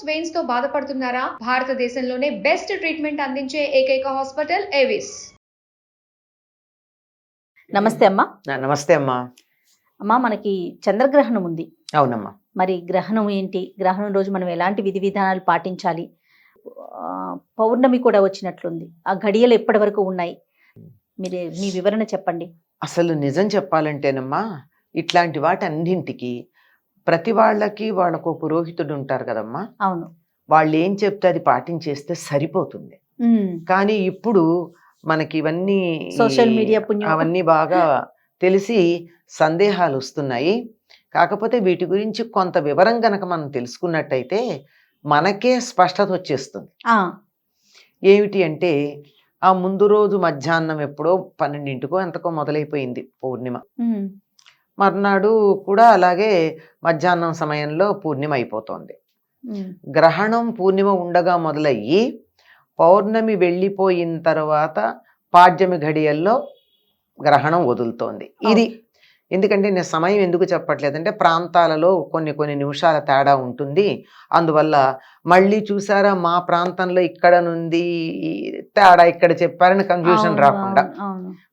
Veins తో బాధపడుతున్నారా? భారతదేశంలోనే బెస్ట్ ట్రీట్మెంట్ అందించే ఏకైక హాస్పిటల్ ఏవిస్. నమస్తే అమ్మా. నమస్తే అమ్మా. అమ్మా, మనకి చంద్రగ్రహణం ఉంది. అవునమ్మా. మరి గ్రహణం ఏంటి, గ్రహణం రోజు మనం ఎలాంటి విధి విధానాలు పాటించాలి? పౌర్ణమి కూడా వచ్చినట్లుంది, ఆ ఘడియలు ఎప్పటి వరకు ఉన్నాయి? మీ వివరణ చెప్పండి. అసలు నిజం చెప్పాలంటేనమ్మా, ఇట్లాంటి వాటి అన్నింటికి ప్రతి వాళ్ళకు పురోహితుడు ఉంటారు కదమ్మా. అవును. వాళ్ళు ఏం చెప్తే అది పాటించేస్తే సరిపోతుంది. కానీ ఇప్పుడు మనకి ఇవన్నీ సోషల్ మీడియా అవన్నీ బాగా తెలిసి సందేహాలు వస్తున్నాయి. కాకపోతే వీటి గురించి కొంత వివరం గనక మనం తెలుసుకున్నట్టయితే మనకే స్పష్టత వచ్చేస్తుంది. ఏమిటి అంటే, ఆ ముందు రోజు మధ్యాహ్నం ఎప్పుడో 12 ఎంతకో మొదలైపోయింది పూర్ణిమ. మర్నాడు కూడా అలాగే మధ్యాహ్నం సమయంలో పూర్ణిమ అయిపోతుంది. గ్రహణం పూర్ణిమ ఉండగా మొదలయ్యి పౌర్ణమి వెళ్ళిపోయిన తర్వాత పాడ్యమి ఘడియల్లో గ్రహణం వదులుతోంది. ఇది ఎందుకంటే నేను సమయం ఎందుకు చెప్పట్లేదంటే, ప్రాంతాలలో కొన్ని నిమిషాల తేడా ఉంటుంది. అందువల్ల మళ్ళీ చూసారా, మా ప్రాంతంలో ఇక్కడ నుండి తేడా ఇక్కడ చెప్పారని కన్ఫ్యూజన్ రాకుండా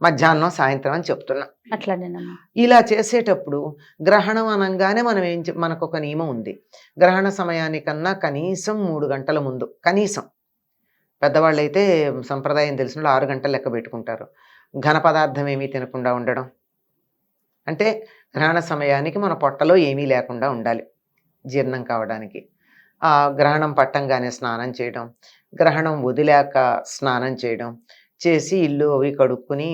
మధ్యాహ్నం సాయంత్రం అని చెప్తున్నా. ఇలా చేసేటప్పుడు గ్రహణం అనగానే మనకు ఒక నియమం ఉంది. గ్రహణ సమయానికన్నా కనీసం 3 గంటల ముందు, కనీసం పెద్దవాళ్ళు అయితే సంప్రదాయం తెలిసిన 6 గంటలు లెక్క పెట్టుకుంటారు. ఘన పదార్థం ఏమీ తినకుండా ఉండడం, అంటే గ్రహణ సమయానికి మన పొట్టలో ఏమీ లేకుండా ఉండాలి జీర్ణం కావడానికి. ఆ గ్రహణం పట్టంగానే స్నానం చేయడం, గ్రహణం వదిలాక స్నానం చేయడం, చేసి ఇల్లు అవి కడుక్కుని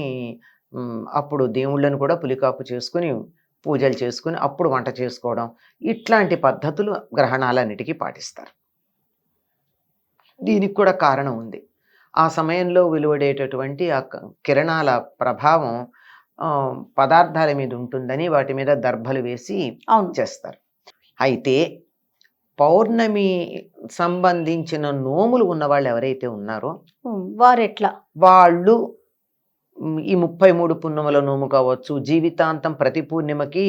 అప్పుడు దేవుళ్ళను కూడా పులికాపు చేసుకుని పూజలు చేసుకుని అప్పుడు వంట చేసుకోవడం, ఇట్లాంటి పద్ధతులు గ్రహణాలన్నిటికీ పాటిస్తారు. దీనికి కూడా కారణం ఉంది. ఆ సమయంలో వెలువడేటటువంటి ఆ కిరణాల ప్రభావం పదార్థాల మీద ఉంటుందని వాటి మీద దర్భలు వేసి చేస్తారు. అయితే పౌర్ణమి సంబంధించిన నోములు ఉన్న వాళ్ళు ఎవరైతే ఉన్నారో వాళ్ళు ఈ 33 పున్నముల నోము కావచ్చు, జీవితాంతం ప్రతి పూర్ణిమకి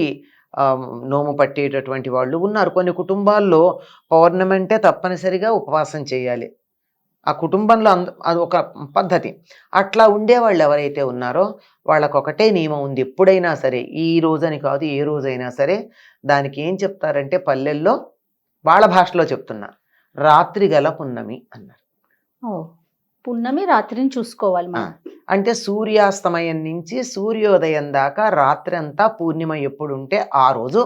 నోము పట్టేటటువంటి వాళ్ళు ఉన్నారు. కొన్ని కుటుంబాల్లో పౌర్ణమి అంటే తప్పనిసరిగా ఉపవాసం చేయాలి. ఆ కుటుంబంలో అది ఒక పద్ధతి. అట్లా ఉండేవాళ్ళు ఎవరైతే ఉన్నారో వాళ్ళకొకటే నియమం ఉంది. ఎప్పుడైనా సరే, ఈ రోజని కాదు, ఏ రోజైనా సరే దానికి ఏం చెప్తారంటే, పల్లెల్లో వాళ్ళ భాషలో చెప్తున్నా, రాత్రి గల పున్నమి అన్నారు. పున్నమి రాత్రిని చూసుకోవాలి. అంటే సూర్యాస్తమయం నుంచి సూర్యోదయం దాకా రాత్రి అంతా పూర్ణిమ ఎప్పుడు ఉంటే ఆ రోజు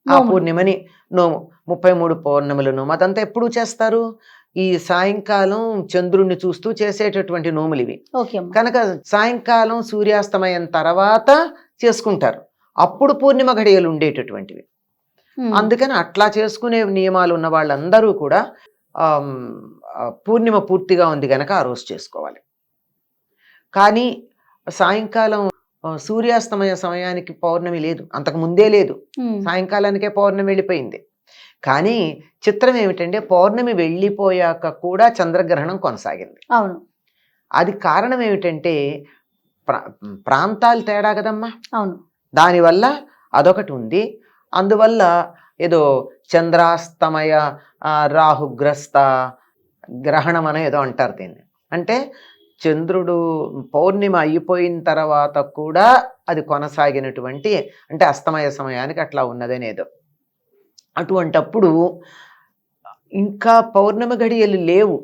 ఆ పూర్ణిమని నోము. 33 పౌర్ణముల నోము అదంతా ఎప్పుడు చేస్తారు? ఈ సాయంకాలం చంద్రుణ్ణి చూస్తూ చేసేటటువంటి నోములు ఇవి. కనుక సాయంకాలం సూర్యాస్తమయం తర్వాత చేసుకుంటారు. అప్పుడు పూర్ణిమ ఘడియలు ఉండేటటువంటివి. అందుకని అట్లా చేసుకునే నియమాలు ఉన్న వాళ్ళందరూ కూడా పూర్ణిమ పూర్తిగా ఉంది గనక ఆ రోజు చేసుకోవాలి. కానీ సాయంకాలం సూర్యాస్తమయ సమయానికి పౌర్ణమి లేదు, అంతకు ముందే లేదు, సాయంకాలానికే పౌర్ణమి వెళ్ళిపోయింది. కానీ చిత్రం ఏమిటంటే, పౌర్ణమి వెళ్ళిపోయాక కూడా చంద్రగ్రహణం కొనసాగింది. అవును. అది కారణం ఏమిటంటే ప్రాంతాలు తేడా కదమ్మా. అవును. దానివల్ల అదొకటి ఉంది. అందువల్ల ఏదో చంద్రాస్తమయ రాహుగ్రస్త గ్రహణం అని ఏదో అంటారు దీన్ని. అంటే చంద్రుడు పౌర్ణిమ అయిపోయిన తర్వాత కూడా అది కొనసాగినటువంటి, అంటే అస్తమయ సమయానికి అట్లా ఉన్నదనేదో. అటువంటప్పుడు ఇంకా పౌర్ణమి ఘడియలు లేవు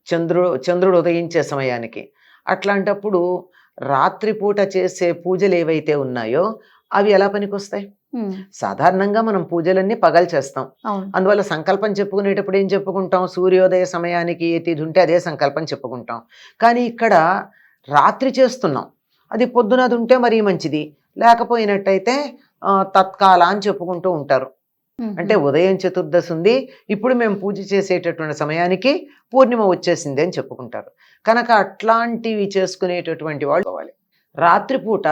చంద్రుడు ఉదయించే సమయానికి. అట్లాంటప్పుడు రాత్రిపూట చేసే పూజలు ఏవైతే ఉన్నాయో అవి ఎలా పనికొస్తాయి? సాధారణంగా మనం పూజలన్నీ పగలు చేస్తాం. అందువల్ల సంకల్పం చెప్పుకునేటప్పుడు ఏం చెప్పుకుంటాం? సూర్యోదయ సమయానికి ఏ తిథి ఉంటే అదే సంకల్పం చెప్పుకుంటాం. కానీ ఇక్కడ రాత్రి చేస్తున్నాం, అది పొద్దునది ఉంటే మరీ మంచిది, లేకపోయినట్టయితే తత్కాల అని చెప్పుకుంటూ ఉంటారు. అంటే ఉదయం చతుర్దశి ఉంది, ఇప్పుడు మేము పూజ చేసేటటువంటి సమయానికి పూర్ణిమ వచ్చేసింది అని చెప్పుకుంటారు. కనుక అట్లాంటివి చేసుకునేటటువంటి వాళ్ళు కావాలి. రాత్రిపూట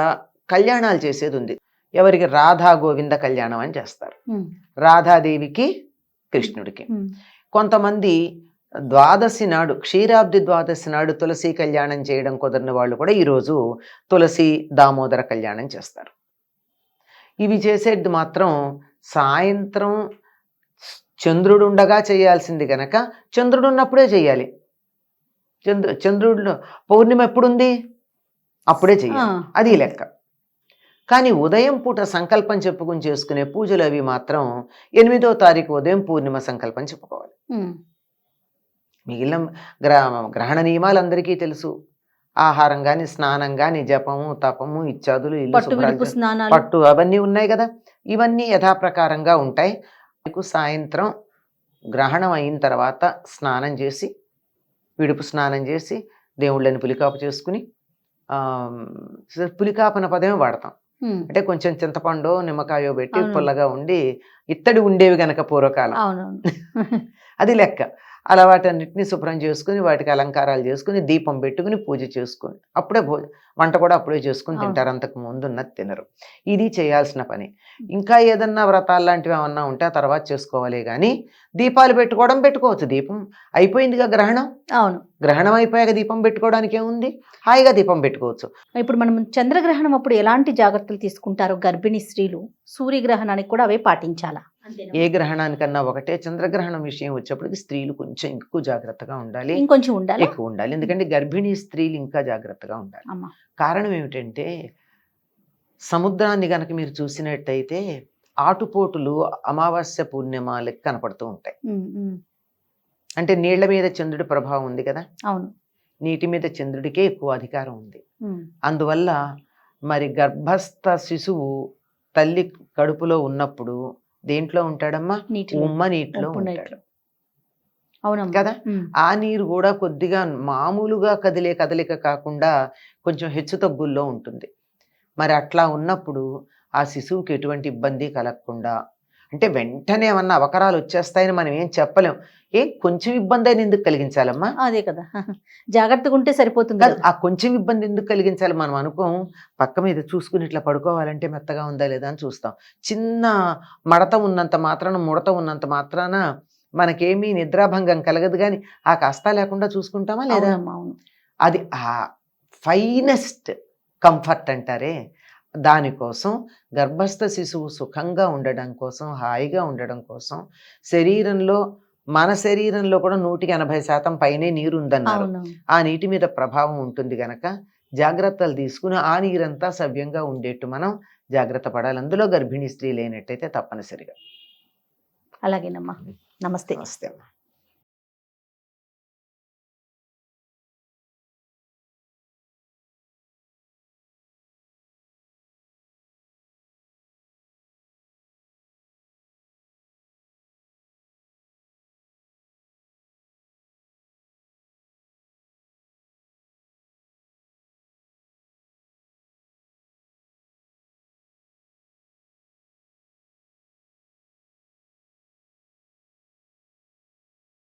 కళ్యాణాలు చేసేది ఉంది. ఎవరికి? రాధా గోవింద కళ్యాణం అని చేస్తారు. రాధాదేవికి కృష్ణుడికి. కొంతమంది ద్వాదశి నాడు, క్షీరాబ్ది ద్వాదశి నాడు తులసి కళ్యాణం చేయడం కుదరని వాళ్ళు కూడా ఈరోజు తులసి దామోదర కళ్యాణం చేస్తారు. ఇవి చేసేది మాత్రం సాయంత్రం చంద్రుడు ఉండగా చేయాల్సింది గనక చంద్రుడు ఉన్నప్పుడే చేయాలి. చంద్రుడిలో పౌర్ణిమ ఎప్పుడుంది అప్పుడే చేయాలి, అది లెక్క. కానీ ఉదయం పూట సంకల్పం చెప్పుకుని చేసుకునే పూజలు అవి మాత్రం 8వ తారీఖు ఉదయం పూర్ణిమ సంకల్పం చెప్పుకోవాలి. మిగిలిన గ్రహణ నియమాలు అందరికీ తెలుసు. ఆహారం కానీ, స్నానం కానీ, జపము, తపము, ఇత్యాదులు, పట్టు అవన్నీ ఉన్నాయి కదా. ఇవన్నీ యథాప్రకారంగా ఉంటాయి. సాయంత్రం గ్రహణం అయిన తర్వాత స్నానం చేసి, విడుపు స్నానం చేసి, దేవుళ్ళని పులికాపు చేసుకుని, పులికాపన పదమే వాడతాం. అంటే కొంచెం చింతపండు నిమ్మకాయో పెట్టి పుల్లగా ఉండి ఇత్తడి ఉండేవి గనక పూర్వకాలం, అది లెక్క. అలా వాటన్నిటిని శుభ్రం చేసుకుని, వాటికి అలంకారాలు చేసుకుని, దీపం పెట్టుకుని, పూజ చేసుకుని, అప్పుడే వంట కూడా అప్పుడే చేసుకుని తింటారు. అంతకు ముందు ఉన్నది తినరు. ఇది చేయాల్సిన పని. ఇంకా ఏదన్నా వ్రతాలు లాంటివి ఏమన్నా ఉంటే ఆ తర్వాత చేసుకోవాలి. కానీ దీపాలు పెట్టుకోవచ్చు. దీపం అయిపోయిందిగా గ్రహణం. అవును, గ్రహణం అయిపోయాక దీపం పెట్టుకోవడానికి ఏముంది, హాయిగా దీపం పెట్టుకోవచ్చు. ఇప్పుడు మనం చంద్రగ్రహణం అప్పుడు ఎలాంటి జాగ్రత్తలు తీసుకుంటారు గర్భిణీ స్త్రీలు? సూర్యగ్రహణానికి కూడా అవే పాటించాలా? ఏ గ్రహణానికన్నా ఒకటే. చంద్రగ్రహణం విషయం వచ్చేప్పటికి స్త్రీలు కొంచెం ఎక్కువ జాగ్రత్తగా ఉండాలి, ఇంకొంచెం ఉండాలి, ఎక్కువ ఉండాలి. ఎందుకంటే గర్భిణీ స్త్రీలు ఇంకా జాగ్రత్తగా ఉండాలి. కారణం ఏమిటంటే, సముద్రాన్ని గనక మీరు చూసినట్టయితే ఆటుపోటులు అమావాస్య పూర్ణిమాలకి కనపడుతూ ఉంటాయి. అంటే నీళ్ల మీద చంద్రుడి ప్రభావం ఉంది కదా. అవును, నీటి మీద చంద్రుడికే ఎక్కువ అధికారం ఉంది. అందువల్ల మరి గర్భస్థ శిశువు తల్లి కడుపులో ఉన్నప్పుడు దేంట్లో ఉంటాడమ్మా, ఉమ్మ నీటిలో ఉంటాడు. అవును కదా. ఆ నీరు కూడా కొద్దిగా మామూలుగా కదిలిక కాకుండా కొంచెం హెచ్చు తగ్గుల్లో ఉంటుంది. మరి అట్లా ఉన్నప్పుడు ఆ శిశువుకి ఎటువంటి ఇబ్బంది కలగకుండా, అంటే వెంటనే ఏమన్నా అవకరాలు వచ్చేస్తాయని మనం ఏం చెప్పలేం. కొంచెం ఇబ్బంది అయినా ఎందుకు కలిగించాలమ్మా? అదే కదా, జాగ్రత్తగా ఉంటే సరిపోతుంది. ఆ కొంచెం ఇబ్బంది ఎందుకు కలిగించాలి? మనం అనుకోం, పక్క మీద చూసుకుని ఇట్లా పడుకోవాలంటే మెత్తగా ఉందా లేదా అని చూస్తాం. చిన్న మడత ఉన్నంత మాత్రాన, ముడత ఉన్నంత మాత్రాన మనకేమీ నిద్రాభంగం కలగదు. కానీ ఆ కాస్త లేకుండా చూసుకుంటామా లేదా? అది ఆ ఫైనెస్ట్ కంఫర్ట్ అంటారే, దానికోసం గర్భస్థ శిశువు సుఖంగా ఉండడం కోసం, హాయిగా ఉండడం కోసం, మన శరీరంలో కూడా 180% పైనే నీరు ఉందన్నారు. ఆ నీటి మీద ప్రభావం ఉంటుంది గనక జాగ్రత్తలు తీసుకుని ఆ నీరంతా సవ్యంగా ఉండేట్టు మనం జాగ్రత్త పడాలి. అందులో గర్భిణీ స్త్రీ లేనట్టయితే తప్పనిసరిగా. అలాగేనమ్మా. నమస్తే. నమస్తే అమ్మా.